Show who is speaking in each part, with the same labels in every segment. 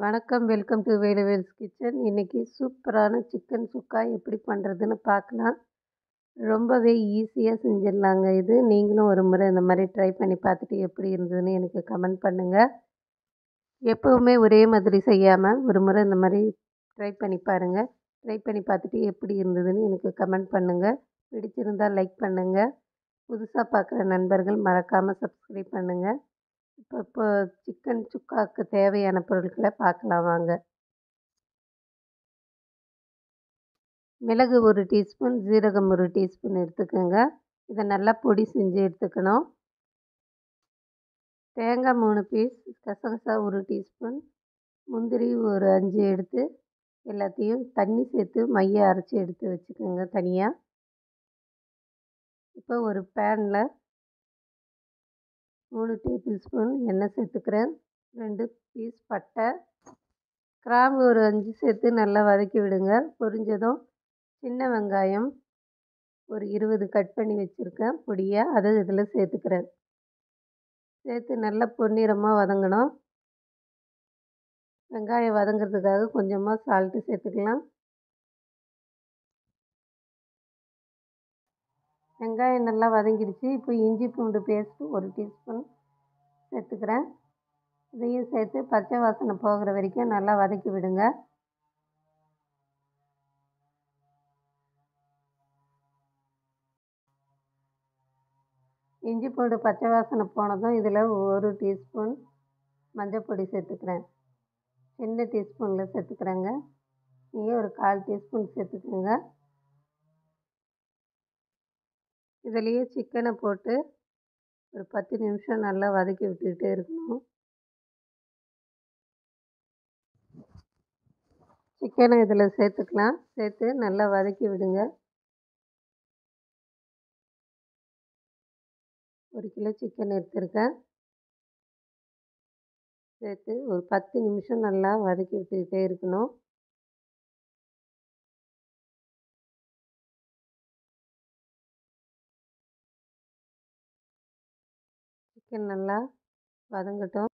Speaker 1: வணக்கம். Welcome to Veluvels kitchen. இன்னைக்கு சூப்பரான சிக்கன் சுக்கா எப்படி பண்ணுறதுன்னு பார்க்கலாம். ரொம்பவே ஈஸியாக செஞ்சிடலாங்க இது. நீங்களும் ஒரு முறை இந்த மாதிரி ட்ரை பண்ணி பார்த்துட்டு எப்படி இருந்ததுன்னு எனக்கு கமெண்ட் பண்ணுங்கள். எப்போவுமே ஒரே மாதிரி செய்யாமல் ஒரு முறை இந்த மாதிரி ட்ரை பண்ணி பாருங்கள். ட்ரை பண்ணி பார்த்துட்டு எப்படி இருந்ததுன்னு எனக்கு கமெண்ட் பண்ணுங்கள். பிடிச்சிருந்தால் லைக் பண்ணுங்கள். புதுசாக பார்க்குற நண்பர்கள் மறக்காமல் சப்ஸ்கிரைப் பண்ணுங்கள். இப்போ சிக்கன் சுக்காவுக்கு தேவையான பொருட்களை பார்க்கலாம் வாங்க. மிளகு 1 டீஸ்பூன், ஜீரகம் 1 டீஸ்பூன் எடுத்துக்கோங்க. இதை நல்லா பொடி செஞ்சு எடுத்துக்கணும். தேங்காய் 3 பீஸ், கசகசா 1 டீஸ்பூன், முந்திரி ஒரு 5 எடுத்து எல்லாத்தையும் தண்ணி சேர்த்து மைய அரைச்சி எடுத்து வச்சுக்கோங்க தனியாக. இப்போ ஒரு பேனில் 3 டேபிள் ஸ்பூன் எண்ணெய் சேர்த்துக்கிறேன். 2 பீஸ் பட்டை, கிராம்பு ஒரு 5 சேர்த்து நல்லா வதக்கி விடுங்க. பொரிஞ்சதும் சின்ன வெங்காயம் ஒரு 20 கட் பண்ணி வச்சுருக்கேன் பொடியாக, அதை இதில் சேர்த்துக்கிறேன். சேர்த்து நல்லா பொன்னிறமாக வதங்கணும். வெங்காயம் வதங்கிறதுக்காக கொஞ்சமாக சால்ட்டு சேர்த்துக்கலாம். வெங்காயம் நல்லா வதங்கிடுச்சு. இப்போ இஞ்சி பூண்டு பேஸ்ட்டு 1 டீஸ்பூன் சேர்த்துக்கிறேன். இதையும் சேர்த்து பச்சை வாசனை போகிற வரைக்கும் நல்லா வதக்கி விடுங்க. இஞ்சி பூண்டு பச்சை வாசனை போனதும் இதில் 1 டீஸ்பூன் மஞ்சள் பொடி சேர்த்துக்கிறேன். சின்ன டீஸ்பூனில் சேர்த்துக்கிறேங்க. நீங்கள் ஒரு 1/4 டீஸ்பூன் சேர்த்துக்கோங்க. இதுலேயே சிக்கனை போட்டு ஒரு 10 நிமிஷம் நல்லா வதக்கி விட்டுக்கிட்டே இருக்கணும். சிக்கனை இதில் சேர்த்துக்கலாம். சேர்த்து நல்லா வதக்கி விடுங்க. 1 கிலோ சிக்கன் எடுத்துருக்கேன். சேர்த்து ஒரு 10 நிமிஷம் நல்லா வதக்கி விட்டுக்கிட்டே இருக்கணும். சிக்கன் நல்லா வதங்கட்டும்.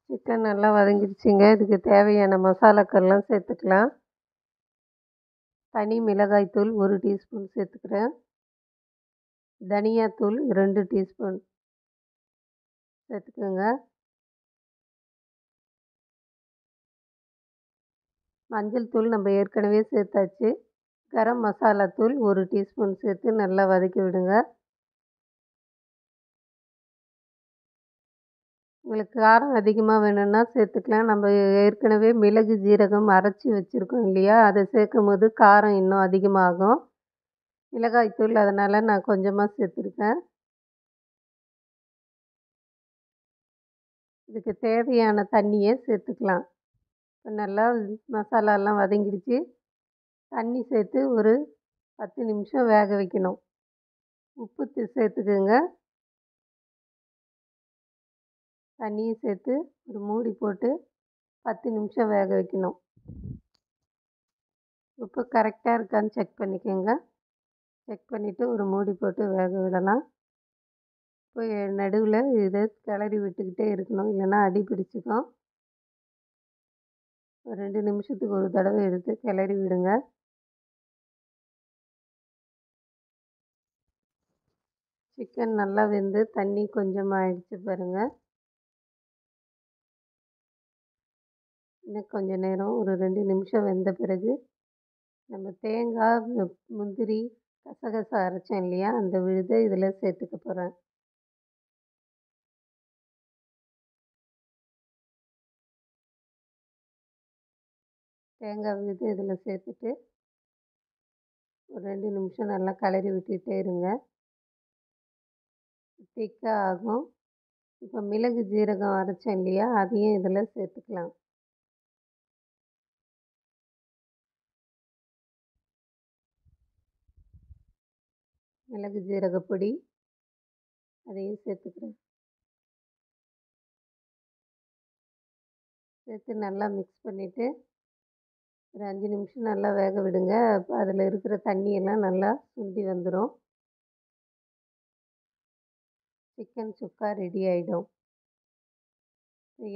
Speaker 1: சிக்கன் நல்லா வதங்கிடுச்சிங்க. இதுக்கு தேவையான மசாலாக்கள்லாம் சேர்த்துக்கலாம். தனி மிளகாய்த்தூள் 1 டீஸ்பூன் சேர்த்துக்கிறேன். தனியாத்தூள் 2 டீஸ்பூன் சேர்த்துக்கோங்க. மஞ்சள் தூள் நம்ம ஏற்கனவே சேர்த்தாச்சு. கரம் மசாலா தூள் 1 டீஸ்பூன் சேர்த்து நல்லா வதக்கி விடுங்க. உங்களுக்கு காரம் அதிகமாக வேணும்னா சேர்த்துக்கலாம். நம்ம ஏற்கனவே மிளகு ஜீரகம் அரைச்சி வச்சுருக்கோம் இல்லையா, அதை சேர்க்கும்போது காரம் இன்னும் அதிகமாகும். மிளகாய்த்தூள் அதனால் நான் கொஞ்சமாக சேர்த்துருக்கேன். இதுக்கு தேவையான தண்ணியை சேர்த்துக்கலாம். இப்போ நல்லா மசாலாலாம் வதங்கிடுச்சு. தண்ணி சேர்த்து ஒரு 10 நிமிஷம் வேக வைக்கணும். உப்பு சேர்த்துக்குங்க. தண்ணியும் சேர்த்து ஒரு மூடி போட்டு 10 நிமிஷம் வேக வைக்கணும். உப்பு கரெக்டாக இருக்கான்னு செக் பண்ணிக்கோங்க. செக் பண்ணிவிட்டு ஒரு மூடி போட்டு வேக விடலாம். இப்போ நடுவில் இதை கிளறி விட்டுக்கிட்டே இருக்கணும், இல்லைன்னா அடி பிடிச்சிக்கும். ஒரு 2 நிமிஷத்துக்கு ஒரு தடவை எடுத்து கிளறி விடுங்க. சிக்கன் நல்லா வெந்து தண்ணி கொஞ்சமாக ஆயிடுச்சு பாருங்கள். இன்னும் கொஞ்சம் நேரம் ஒரு 2 நிமிஷம் வெந்த பிறகு நம்ம தேங்காய், முந்திரி, கசகசா அரைச்சோம் இல்லையா, அந்த விழுதை இதில் சேர்த்துக்க போகிறேன். தேங்காய் விழுது இதில் சேர்த்துட்டு ஒரு 2 நிமிஷம் நல்லா கிளறி விட்டுகிட்டே இருங்க. திக்காக ஆகும். இப்போ மிளகு ஜீரகம் அரைச்சோம் இல்லையா, அதையும் இதில் சேர்த்துக்கலாம். மிளகு ஜீரக பொடி அதையும் சேர்த்துக்கிறேன். சேர்த்து நல்லா மிக்ஸ் பண்ணிவிட்டு ஒரு 5 நிமிஷம் நல்லா வேக விடுங்க. அப்போ அதில் இருக்கிற தண்ணியெல்லாம் நல்லா சுண்டி வந்துடும். சிக்கன் சுக்கா ரெடி ஆகிடும்.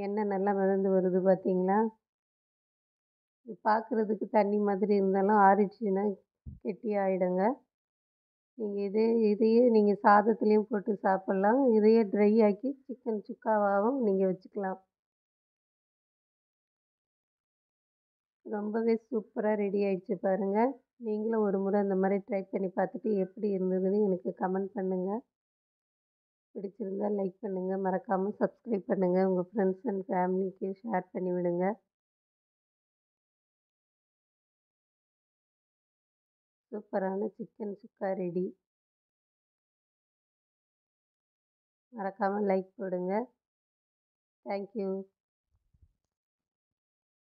Speaker 1: எண்ணெய் நல்லா மிதந்து வருது பார்த்தீங்களா? இது பார்க்குறதுக்கு தண்ணி மாதிரி இருந்தாலும் ஆறிடுச்சுன்னா கெட்டியாயிடுங்க. நீங்க இதையே நீங்க சாதத்துலேயும் போட்டு சாப்பிட்லாம். இதையே ட்ரை ஆக்கி சிக்கன் சுக்காவாவும் நீங்க வச்சுக்கலாம். ரொம்பவே சூப்பரா ரெடி ஆயிடுச்சு பாருங்க. நீங்களும் ஒரு முறை இந்த மாரி ட்ரை பண்ணி பார்த்துட்டு எப்படி இருந்ததுன்னு எனக்கு கமெண்ட் பண்ணுங்க. பிடிச்சிருந்தா லைக் பண்ணுங்க. மறக்காம சப்ஸ்கிரைப் பண்ணுங்க. உங்க ஃப்ரெண்ட்ஸ் அண்ட் ஃபேமிலிக்கு ஷேர் பண்ணி விடுங்க. சூப்பரான சிக்கன் சுக்கா ரெடி. மறக்காம லைக் போடுங்க. Thank you.